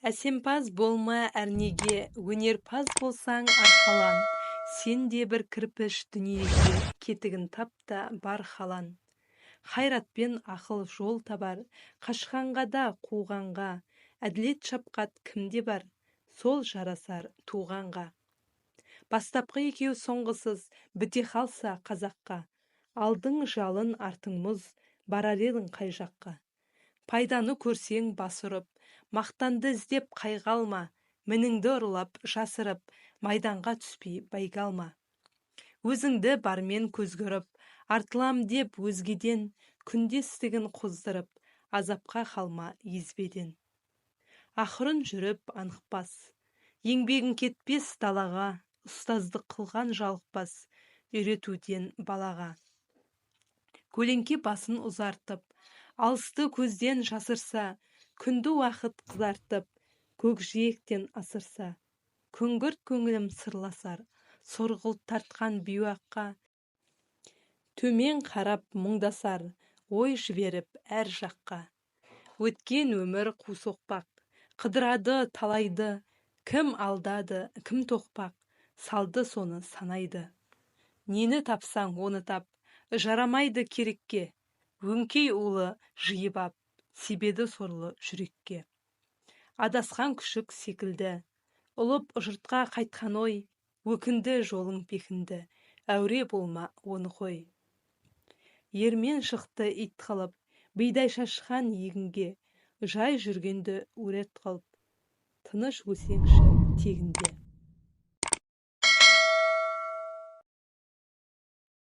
Әсемпаз болма әрнеге, өнерпаз болсаң арқалан. Сен де бір кірпіш дүниеге, кетігін тап та бар халан. Хайратпен ақыл жол табар, қашқанға да қуғанға. Әділет шапқат кімде бар, сол жарасар туғанға. Бастапқы екеу соңғысыз, біте қалса қазаққа. Алдың жалын артың мұз, барар едің қай жаққа. Пайданы көрсең бас ұрып, мақтанды іздеп қайғалма, мініңді ұрлап, жасырып, майданға түспей байгалма. Өзіңді бармен көзгөріп, артылам деп өзгеден, күндестігін қоздырып, азапқа қалма езбеден. Ақырын жүріп анықпас, еңбегін кетпес далаға, ұстаздық қылған жалықпас, үйретуден балаға. Көлеңке басын ұзартып, алысты көзден жасырса, күнді уақыт қызартып, көкжиектен асырса. Күңгірт көңілім сырласар, сорғылт тартқан бейуаққа. Төмен қарап мұңдасар, ой жіберіп әр жаққа. Өткен өмір қу соқпақ, қыдырады талайды. Кім алдады, кім тоқпақ, салды соны санайды. Нені тапсаң оны тап, жарамайды керекке. Өңкей улы жиып ап, себеді сорлы жүрекке. Адасқан күшік секілді, ұлып жұртқа қайтқан ой, өкінді жолың бекінді, әуре болма оны қой. Ермен шықты ит қылып, бидай шашқан егінге, жай жүргенді өрет қылып, тыныш өсеңші тегінде.